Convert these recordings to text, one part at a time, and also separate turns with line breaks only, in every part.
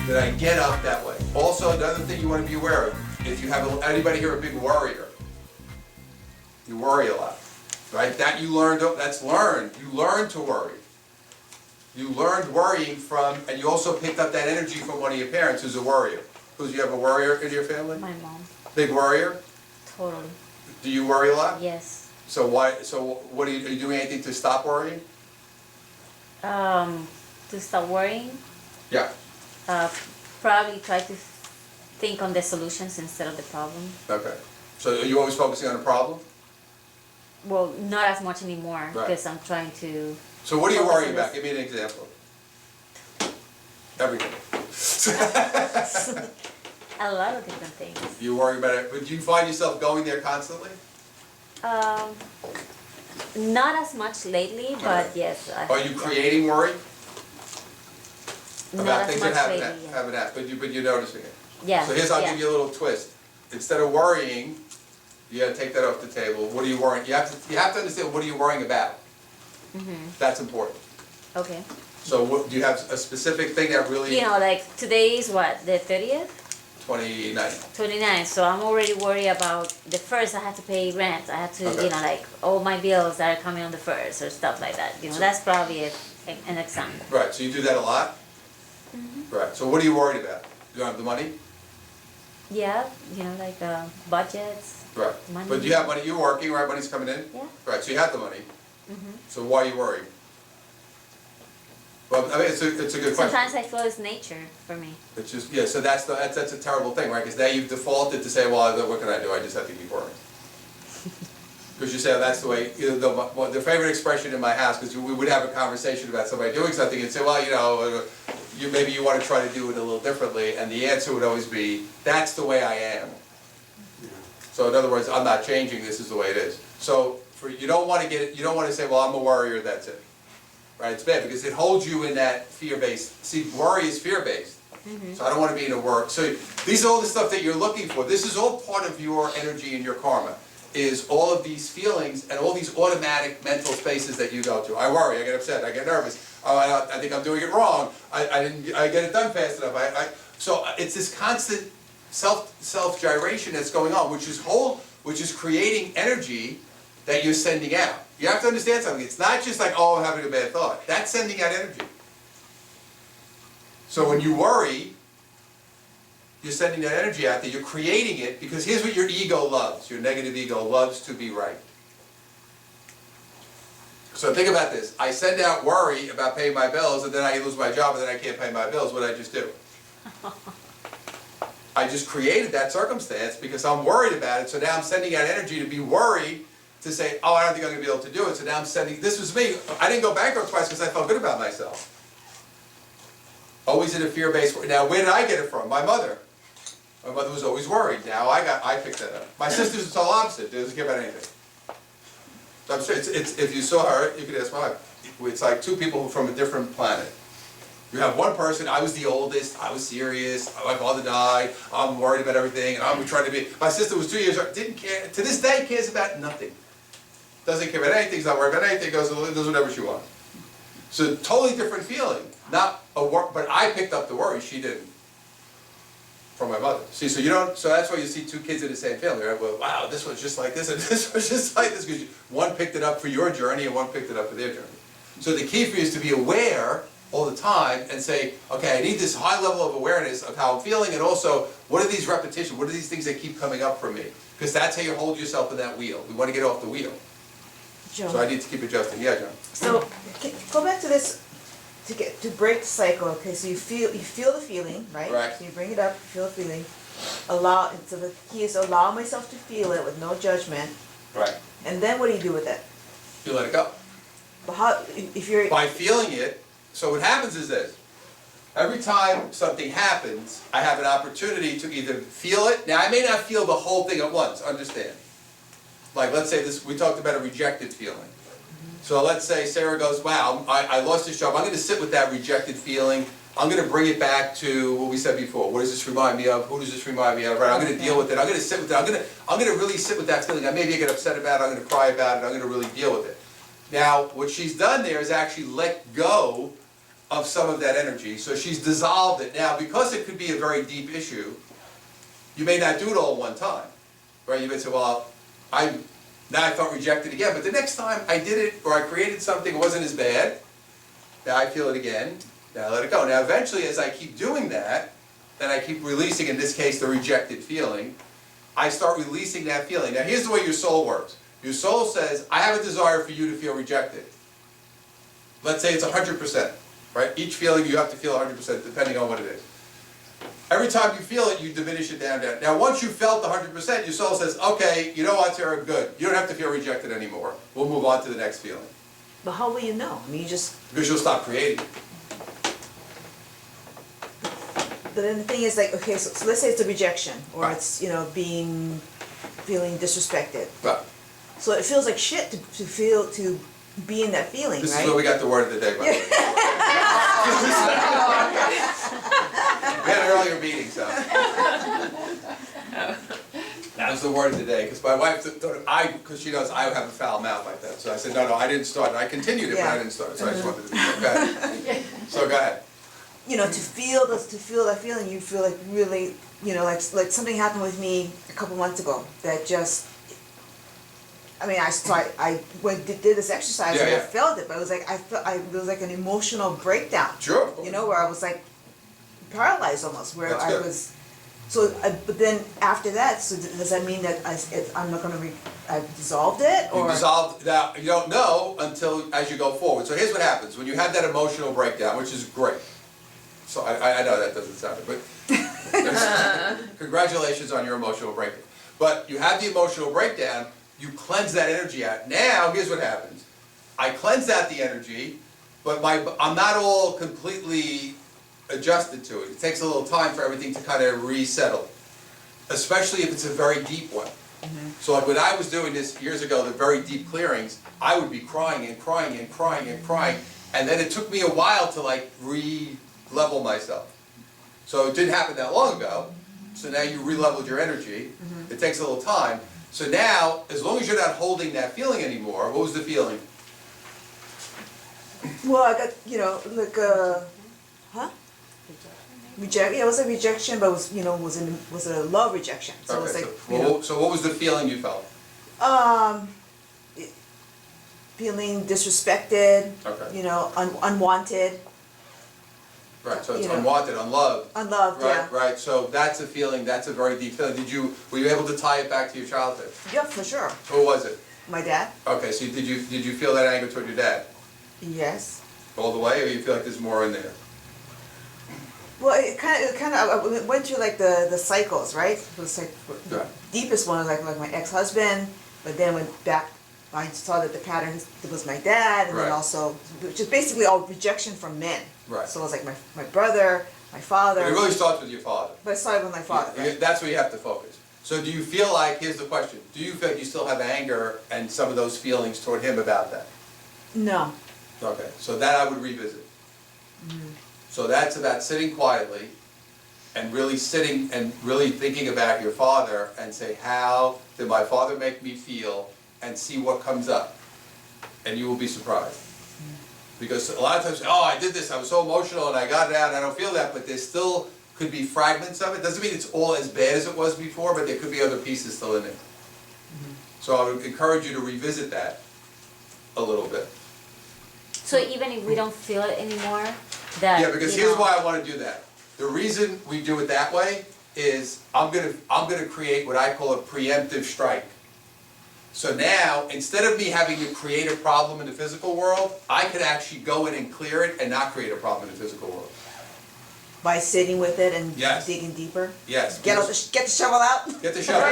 that I get up that way. Also, another thing you want to be aware of, if you have anybody here a big worrier, you worry a lot, right? That you learned, that's learned. You learned to worry. You learned worrying from, and you also picked up that energy from one of your parents who's a worrier. Who's, you have a worrier in your family?
My mom.
Big worrier?
Totally.
Do you worry a lot?
Yes.
So why, so what are you doing anything to stop worrying?
To stop worrying,
Yeah.
probably try to think on the solutions instead of the problem.
Okay. So are you always focusing on the problem?
Well, not as much anymore
Right.
because I'm trying to.
So what are you
focus
worrying
on
about?
this.
Give me an example. Everything.
A lot of different things.
You worry about it, but do you find yourself going there constantly?
Not as much lately, but yes.
Are you creating worry?
Not
About
as
things
much
that
lately,
haven't,
yeah.
haven't happened, but you're noticing it.
Yeah.
So here's, I'll
yeah.
give you a little twist. Instead of worrying, you gotta take that off the table. What are you worrying? You have to understand, what are you worrying about? That's important.
Okay.
So what, do you have a specific thing that really?
You know, like today is what, the 30th?
29.
29, so I'm already worried about the first. I have to pay rent. I have to,
Okay.
you know, like all my bills that are coming on the first or stuff like that. You know, that's probably an example.
Right, so you do that a lot? Right, so what are you worried about? You don't have the money?
Yeah, you know, like budgets.
Right.
Money.
But do you have money, you're working, right, money's coming in?
Yeah.
Right, so you have the money. So why are you worried? Well, I mean, it's a good question.
Sometimes I feel it's nature for me.
It's just, yeah, so that's a terrible thing, right? Because now you've defaulted to say, well, what can I do? I just have to keep worrying. Because you say, oh, that's the way, you know, the favorite expression in my house, because we would have a conversation about somebody doing something and say, well, you know, maybe you want to try to do it a little differently, and the answer would always be, that's the way I am. So in other words, I'm not changing, this is the way it is. So you don't want to say, well, I'm a worrier, that's it. Right, it's bad because it holds you in that fear-based, see, worry is fear-based. So I don't want to be in a worry. So these are all the stuff that you're looking for. This is all part of your energy and your karma, is all of these feelings and all these automatic mental spaces that you go to. I worry, I get upset, I get nervous, oh, I think I'm doing it wrong, I get it done fast enough. So it's this constant self-gyration that's going on, which is creating energy that you're sending out. You have to understand something. It's not just like, oh, I'm having a bad thought. That's sending out energy. So when you worry, you're sending that energy out there. You're creating it because here's what your ego loves. Your negative ego loves to be right. So think about this. I send out worry about paying my bills, and then I lose my job, and then I can't pay my bills. What did I just do? I just created that circumstance because I'm worried about it. So now I'm sending out energy to be worried, to say, oh, I don't think I'm going to be able to do it. So now I'm sending, this was me. I didn't go bankrupt twice because I felt good about myself. Always in a fear-based way. Now, where did I get it from? My mother. My mother was always worried. Now I picked that up. My sister's the total opposite. She doesn't care about anything. So I'm sure if you saw her, you could ask my wife. It's like two people from a different planet. You have one person, I was the oldest, I was serious, my father died, I'm worried about everything, and I'm trying to be, my sister was 2 years old, didn't care, to this day cares about nothing. Doesn't care about anything, he's not worried about anything, does whatever she wants. So totally different feeling, not a but I picked up the worry, she didn't. From my mother. See, so that's why you see two kids in the same family, right? Well, wow, this was just like this, and this was just like this, because one picked it up for your journey, and one picked it up for their journey. So the key for you is to be aware all the time and say, okay, I need this high level of awareness of how I'm feeling, and also, what are these repetitions, what are these things that keep coming up for me? Because that's how you hold yourself in that wheel. We want to get off the wheel.
Joe.
So I need to keep adjusting. Yeah, John.
So go back to this to break the cycle. Okay, so you feel the feeling, right?
Right.
So you bring it up, you feel the feeling. So the key is allow myself to feel it with no judgment.
Right.
And then what do you do with it?
You let it go.
But how if you're
By feeling it, so what happens is this. Every time something happens, I have an opportunity to either feel it. Now, I may not feel the whole thing at once, understand. Like, let's say this, we talked about a rejected feeling. So let's say Sarah goes, wow, I lost this job. I'm going to sit with that rejected feeling. I'm going to bring it back to what we said before. What does this remind me of? Who does this remind me of? Right? I'm going to deal with it. I'm going to sit with it. I'm going to really sit with that feeling. Maybe I get upset about it. I'm going to cry about it. I'm going to really deal with it. Now, what she's done there is actually let go of some of that energy, so she's dissolved it. Now, because it could be a very deep issue, you may not do it all at one time, right? You may say, well, now I felt rejected again, but the next time I did it, or I created something, it wasn't as bad, now I feel it again, now I let it go. Now eventually, as I keep doing that, and I keep releasing, in this case, the rejected feeling, I start releasing that feeling. Now here's the way your soul works. Your soul says, I have a desire for you to feel rejected. Let's say it's 100%, right? Each feeling you have to feel 100% depending on what it is. Every time you feel it, you diminish it down. Now once you felt 100%, your soul says, okay, you know what, Sarah, good. You don't have to feel rejected anymore. We'll move on to the next feeling.
But how will you know? I mean, you just.
Because you'll stop creating.
But then the thing is, like, okay, so let's say it's a rejection, or
Right.
it's, you know, feeling disrespected.
Right.
So it feels like shit to be in that feeling,
This
right?
is where we got the word of the day, by the way. We had an earlier meeting, so. That was the word of the day, because my wife thought, because she knows I have a foul mouth like that. So I said, no, I didn't start it. I continued it, but I didn't start it. So I just wanted to be clear. Go ahead. So go ahead.
You know, to feel that feeling, you feel like really, you know, like something happened with me a couple months ago that just. I mean, I did this exercise and I felt it, but it was like it was like an emotional breakdown.
Sure.
You know, where I was like paralyzed almost, where
That's
I
good.
was. So, but then after that, so does that mean that I'm not gonna I dissolved it, or?
You dissolve, now, you don't know until, as you go forward. So here's what happens, when you have that emotional breakdown, which is great. So I know that doesn't sound it, but congratulations on your emotional breakdown. But you have the emotional breakdown, you cleanse that energy out. Now, here's what happens. I cleanse out the energy, but I'm not all completely adjusted to it. It takes a little time for everything to kind of resettle, especially if it's a very deep one.
Mm-hmm.
So like when I was doing this years ago, the very deep clearings, I would be crying and crying and crying and crying, and then it took me a while to like re-level myself. So it didn't happen that long ago, so now you re-leveled your energy.
Mm-hmm.
It takes a little time. So now, as long as you're not holding that feeling anymore, what was the feeling?
Well, I got, you know, like yeah, it was a rejection, but it was, you know, was a love rejection. So it was like, you know,
so what was the feeling you felt?
Feeling disrespected.
Okay.
You know, unwanted.
Right, so it's
You know.
unwanted, unloved.
Unloved, yeah.
Right, so that's a feeling, that's a very deep feeling. Were you able to tie it back to your childhood?
Yeah, for sure.
Who was it?
My dad.
Okay, so did you feel that anger toward your dad
Yes.
all the way, or you feel like there's more in there?
Well, it kind of I went through like the cycles, right? It was like the
Right.
deepest one was like my ex-husband, but then went back. I saw that the pattern was my dad, and
Right.
then also, which is basically all rejection from men.
Right.
So it was like my brother, my father.
But it really starts with your father.
But it started with my father.
Yeah,
Right?
that's where you have to focus. So do you feel like, here's the question, do you feel like you still have anger and some of those feelings toward him about that?
No.
Okay, so that I would revisit. So that's about sitting quietly and really sitting and really thinking about your father and say, how did my father make me feel, and see what comes up. And you will be surprised. Because a lot of times, oh, I did this, I was so emotional and I got it out and I don't feel that, but there still could be fragments of it. Doesn't mean it's all as bad as it was before, but there could be other pieces still in it. So I would encourage you to revisit that a little bit.
So even if we don't feel it anymore, that
Yeah, because
you
here's
know,
why I want to do that. The reason we do it that way is I'm gonna create what I call a preemptive strike. So now, instead of me having to create a problem in the physical world, I could actually go in and clear it and not create a problem in the physical world.
By sitting with it and
Yes.
digging deeper.
Yes.
Get the shovel out.
Get the shovel.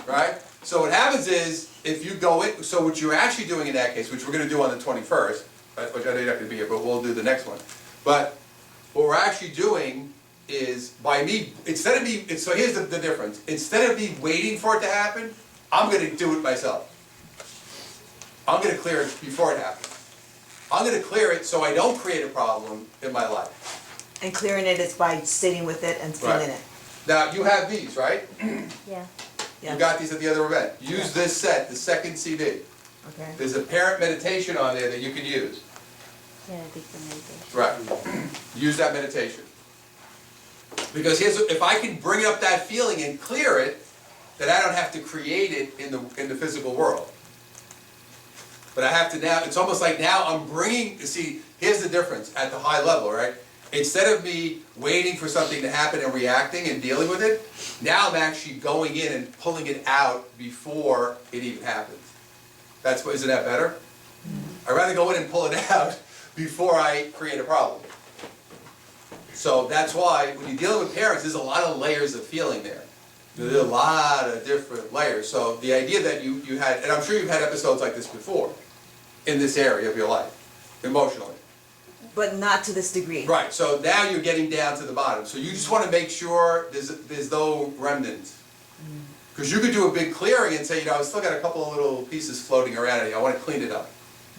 Right? So what happens is, if you go in, so what you're actually doing in that case, which we're gonna do on the 21st, which I know you're not gonna be here, but we'll do the next one. But what we're actually doing is, by me, instead of me, so here's the difference. Instead of me waiting for it to happen, I'm gonna do it myself. I'm gonna clear it before it happens. I'm gonna clear it so I don't create a problem in my life.
And clearing it is by sitting with it and feeling
Right.
it.
Now, you have these, right?
yeah.
Yeah.
You got these at the other event. Use this set, the second CD.
Okay.
There's a parent meditation on there that you can use.
Yeah, deep meditation.
Right. Use that meditation. Because if I can bring up that feeling and clear it, then I don't have to create it in the physical world. But I have to now, it's almost like now I'm bringing, see, here's the difference at the high level, right? Instead of me waiting for something to happen and reacting and dealing with it, now I'm actually going in and pulling it out before it even happens. Isn't that better? I'd rather go in and pull it out before I create a problem. So that's why when you're dealing with parents, there's a lot of layers of feeling there. There's a lot of different layers. So the idea that you had, and I'm sure you've had episodes like this before, in this area of your life, emotionally.
But not to this degree.
Right, so now you're getting down to the bottom. So you just want to make sure there's no remnants. Because you could do a big clearing and say, you know, I still got a couple of little pieces floating around in here. I want to clean it up.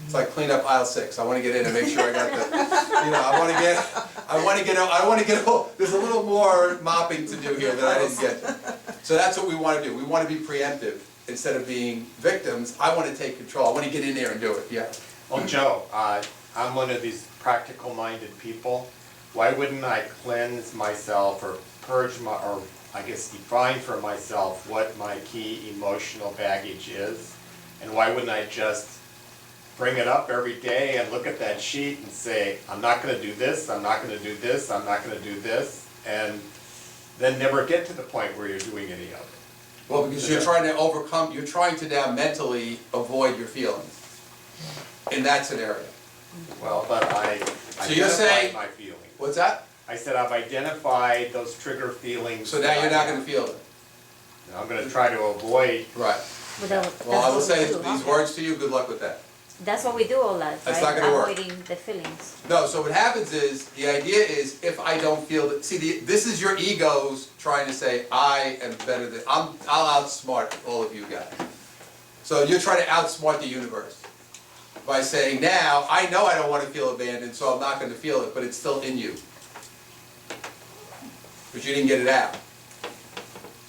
It's like clean up aisle 6. I want to get in and make sure I got the, you know, I want to get, there's a little more mopping to do here that I didn't get to. So that's what we want to do. We want to be preemptive instead of being victims. I want to take control. I want to get in there and do it, yeah.
Well, Joe, I'm one of these practical-minded people. Why wouldn't I cleanse myself or purge my, or I guess define for myself what my key emotional baggage is? And why wouldn't I just bring it up every day and look at that sheet and say, I'm not going to do this, I'm not going to do this, I'm not going to do this, and then never get to the point where you're doing any of it?
Well, because you're trying to overcome, you're trying to now mentally avoid your feelings in that scenario.
Well, but I
So you're saying-
identified my feelings.
What's that?
I said I've identified those trigger feelings.
So now you're not going to feel it.
Now I'm going to try to avoid.
Right.
But
Well, I will
that's what
say
we do,
these
huh?
words to you, good luck with that.
That's what we do all life,
That's
right?
not gonna work.
Avoiding the feelings.
No, so what happens is, the idea is, if I don't feel that, see, this is your egos trying to say, I am better than, I'll outsmart all of you guys. So you're trying to outsmart the universe by saying, now, I know I don't want to feel abandoned, so I'm not going to feel it, but it's still in you. But you didn't get it out.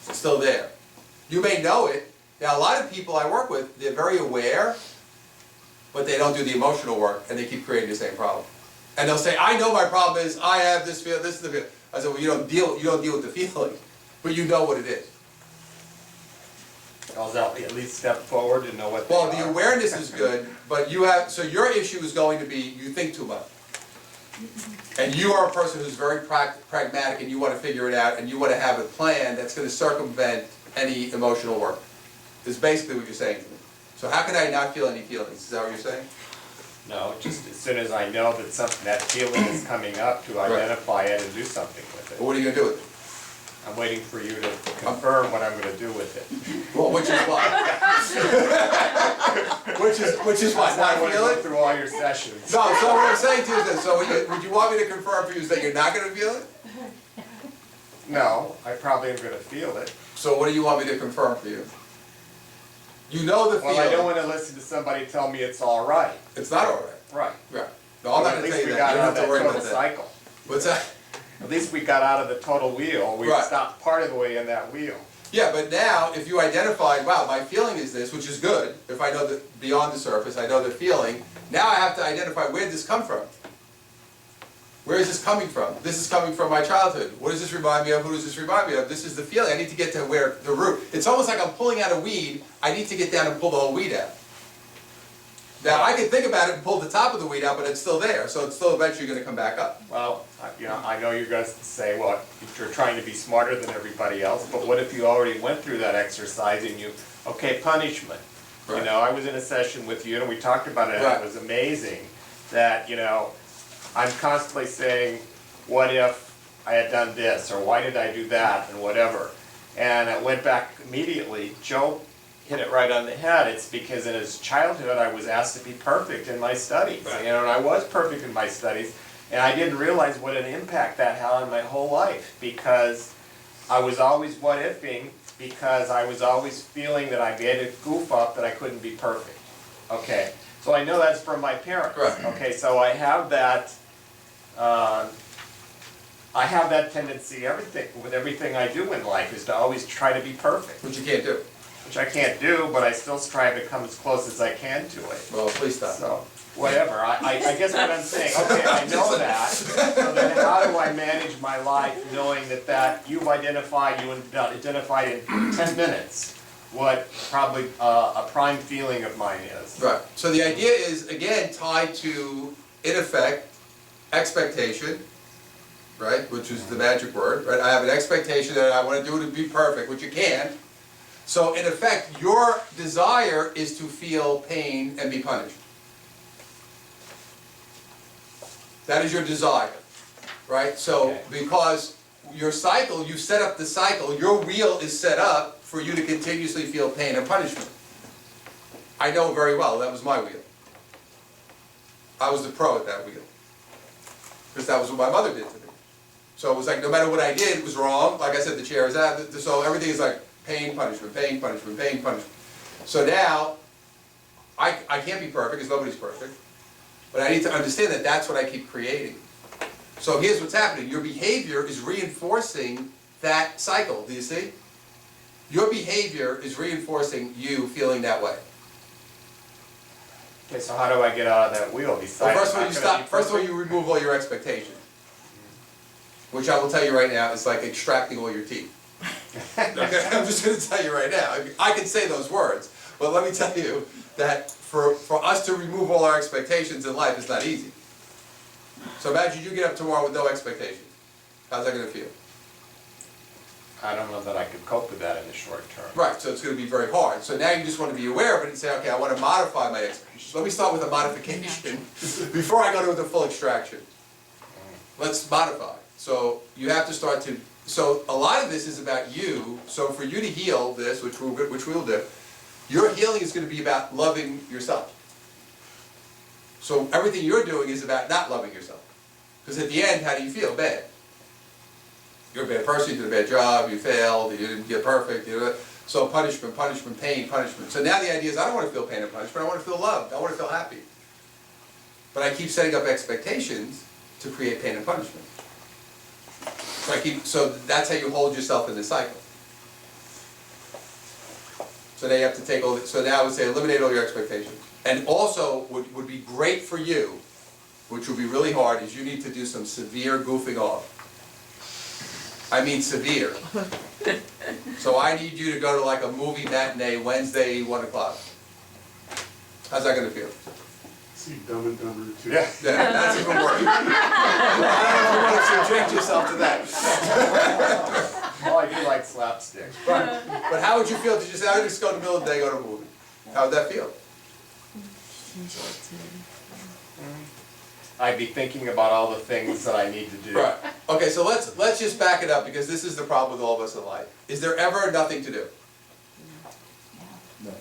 It's still there. You may know it. Now, a lot of people I work with, they're very aware, but they don't do the emotional work, and they keep creating the same problem. And they'll say, I know my problem is, I have this feeling, this is the feeling. I said, well, you don't deal with the feeling, but you know what it is.
I'll at least step forward and know what they
Well,
are.
the awareness is good, but you have, so your issue is going to be, you think too much. And you are a person who's very pragmatic, and you want to figure it out, and you want to have a plan that's going to circumvent any emotional work. Is basically what you're saying to me. So how can I not feel any feelings? Is that what you're saying?
No, just as soon as I know that that feeling is coming up, to identify it and do something with
Well,
it.
what are you going to do with it?
I'm waiting for you to confirm what I'm going to do with it.
Well, which is what? which is what?
That's why I
Not
want to
feel
go
it?
through all your sessions.
No, so what I'm saying to you is this, so would you want me to confirm for you is that you're not going to feel it?
No, I probably am going to feel it.
So what do you want me to confirm for you? You know the feeling.
Well, I don't want to listen to somebody tell me it's all right.
It's not all right.
Right.
Right. No, I'm not
At
going to
least
tell you
we
that.
got
You don't
out
have
of
to
that
worry
total
about that.
cycle.
What's that?
At least we got out of the total wheel. We
Right.
stopped part of the way in that wheel.
Yeah, but now, if you identify, wow, my feeling is this, which is good, if I know that beyond the surface, I know the feeling, now I have to identify where did this come from? Where is this coming from? This is coming from my childhood. What does this remind me of? Who does this remind me of? This is the feeling. I need to get to where the root. It's almost like I'm pulling out a weed. I need to get down and pull the whole weed out. Now, I can think about it and pull the top of the weed out, but it's still there, so it's still eventually going to come back up.
Well, I know you're going to say, well, you're trying to be smarter than everybody else, but what if you already went through that exercise and okay, punishment.
Right.
You know, I was in a session with you and we talked about it, and
Right.
it was amazing that, I'm constantly saying, what if I had done this, or why did I do that, and whatever. And I went back immediately. Joe hit it right on the head. It's because in his childhood I was asked to be perfect in my studies.
Right.
And I was perfect in my studies, and I didn't realize what an impact that had on my whole life, because I was always what-ifing, because I was always feeling that I made a goof up, that I couldn't be perfect. Okay, so I know that's from my parents.
Right.
Okay, so I have that tendency, with everything I do in life, is to always try to be perfect.
Which you can't do.
which I can't do, but I still strive to come as close as I can to it.
Well, please stop.
So, whatever, I guess what I'm saying, okay, I know that, so then how do I manage my life knowing that you've identified, identified in 10 minutes what probably a prime feeling of mine is.
Right, so the idea is, again, tied to, in effect, expectation, right, which is the magic word, right? I have an expectation that I want to do it to be perfect, which you can't. So in effect, your desire is to feel pain and be punished. That is your desire, right? So
Okay.
because your cycle, you set up the cycle, your wheel is set up for you to continuously feel pain and punishment. I know very well, that was my wheel. I was the pro at that wheel. Because that was what my mother did to me. So it was like, no matter what I did, it was wrong. Like I said, the chair is out, so everything is like pain, punishment, pain, punishment, pain, punishment. So now, I can't be perfect, because nobody's perfect. But I need to understand that that's what I keep creating. So here's what's happening. Your behavior is reinforcing that cycle, do you see? Your behavior is reinforcing you feeling that way.
Okay, so how do I get out of that wheel
Well,
besides?
first of all, you stop. First of all, you remove all your expectations, which I will tell you right now is like extracting all your teeth. Okay, I'm just going to tell you right now. I can say those words, but let me tell you that for us to remove all our expectations in life is not easy. So imagine you get up tomorrow with no expectations. How's that going to feel?
I don't know that I could cope with that in the short term.
Right, so it's going to be very hard. So now you just want to be aware of it and say, okay, I want to modify my expectations. Let me start with a modification before I go to the full extraction. Let's modify. So you have to start to, so a lot of this is about you. So for you to heal this, which we'll do, your healing is going to be about loving yourself. So everything you're doing is about not loving yourself. Because at the end, how do you feel? Bad. You're a bad person, you did a bad job, you failed, you didn't get perfect, so punishment, punishment, pain, punishment. So now the idea is I don't want to feel pain and punishment, I want to feel loved, I want to feel happy. But I keep setting up expectations to create pain and punishment. So that's how you hold yourself in the cycle. So now you have to take so now I would say eliminate all your expectations. And also, what would be great for you, which would be really hard, is you need to do some severe goofing off. I mean severe. So I need you to go to like a movie matinee Wednesday, 1 o'clock. How's that gonna feel?
See Dumb and Dumber 2.
Yeah.
Yeah, that's even worse. I don't know if you want to subject yourself to that.
Oh, I do like slapstick.
But how would you feel to just say, I just go in the middle of the day, go to a movie? How would that feel?
I'd be thinking about all the things that I need to do.
Right. Okay, so let's just back it up, because this is the problem with all of us in life. Is there ever nothing to do?
No.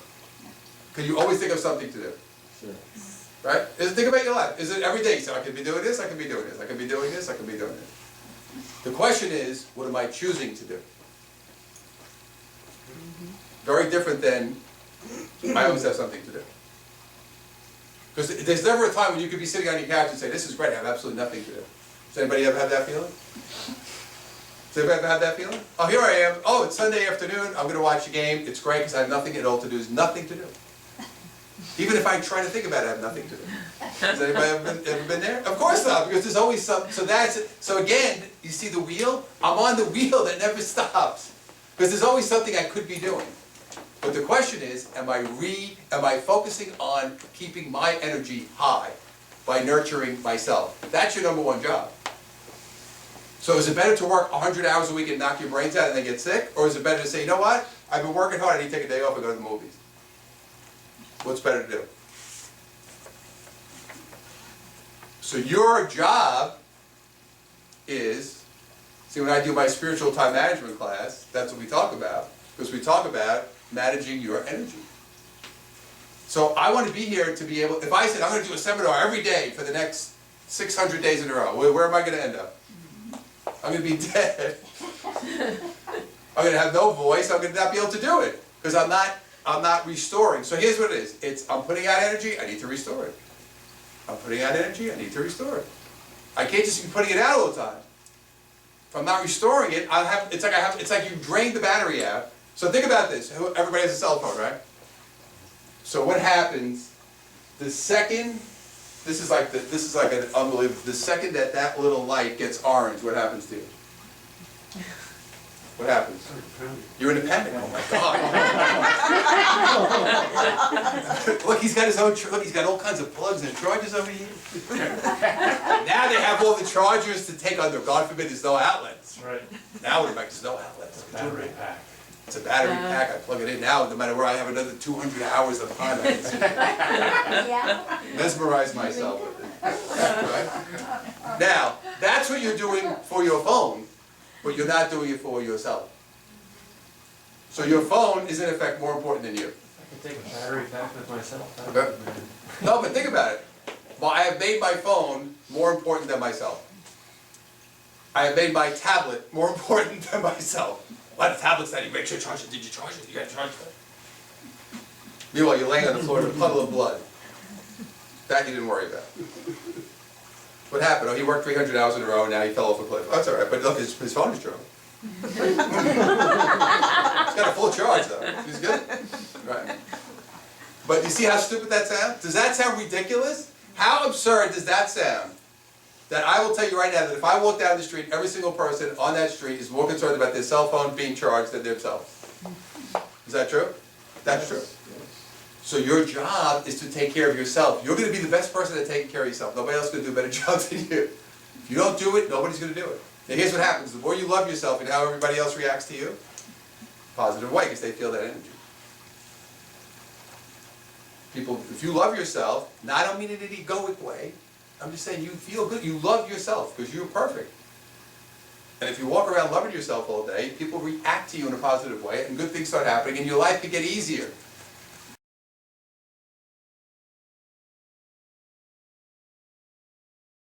Can you always think of something to do?
Sure.
Right? Think about your life. Is it every day? So I could be doing this, I could be doing this, I could be doing this, I could be doing this. The question is, what am I choosing to do? Very different than, I always have something to do. Because there's never a time when you could be sitting on your couch and say, this is great, I have absolutely nothing to do. Does anybody ever have that feeling? Does anybody ever have that feeling? Oh, here I am. Oh, it's Sunday afternoon. I'm going to watch a game. It's great because I have nothing at all to do. There's nothing to do. Even if I try to think about it, I have nothing to do. Has anybody ever been there? Of course not, because there's always some. So that's it. So again, you see the wheel? I'm on the wheel that never stops. Because there's always something I could be doing. But the question is, am I focusing on keeping my energy high by nurturing myself? That's your number one job. So is it better to work 100 hours a week and knock your brains out and then get sick? Or is it better to say, you know what? I've been working hard, I need to take a day off and go to the movies. What's better to do? So your job is, see, when I do my spiritual time management class, that's what we talk about. Because we talk about managing your energy. So I want to be here to be able, if I said I'm going to do a seminar every day for the next 600 days in a row, where am I going to end up? I'm going to be dead. I'm going to have no voice, I'm going to not be able to do it. Because I'm not restoring. So here's what it is. I'm putting out energy, I need to restore it. I'm putting out energy, I need to restore it. I can't just be putting it out all the time. If I'm not restoring it, it's like you drain the battery out, So think about this, everybody has a cell phone, right? So what happens, the second, this is like an unbelievable, the second that that little light gets orange, what happens to you? What happens? You're in a panic, oh my God. Look, he's got his own, look, he's got all kinds of plugs and chargers over here. Now they have all the chargers to take under, God forbid there's no outlets.
Right.
Now we're back, there's no outlets.
Battery pack.
It's a battery pack, I plug it in now, no matter where I have another 200 hours of time, I can see.
Yeah.
Mesmerize myself with it. Right? Now, that's what you're doing for your phone, but you're not doing it for yourself. So your phone is in effect more important than you.
I can take a battery pack with myself.
Okay. No, but think about it. Well, I have made my phone more important than myself. I have made my tablet more important than myself. A lot of tablets that you make sure you charge it. Did you charge it? You got to charge it. Meanwhile, you're laying on the floor in a puddle of blood. That you didn't worry about. What happened? Oh, he worked 300 hours in a row and now he fell off a cliff. Oh, that's all right, but look, his phone is charged. He's got a full charge though. He's good. Right. But you see how stupid that sounds? Does that sound ridiculous? How absurd does that sound? That I will tell you right now that if I walk down the street, every single person on that street is more concerned about their cell phone being charged than themselves. Is that true? That's true. So your job is to take care of yourself. You're going to be the best person at taking care of yourself. Nobody else is going to do a better job than you. If you don't do it, nobody's going to do it. Now here's what happens. The more you love yourself and how everybody else reacts to you, positive way, because they feel that energy. People, if you love yourself, now I don't mean it in an egoic way. I'm just saying you feel good. You love yourself because you're perfect. And if you walk around loving yourself all day, people react to you in a positive way and good things start happening and your life could get easier.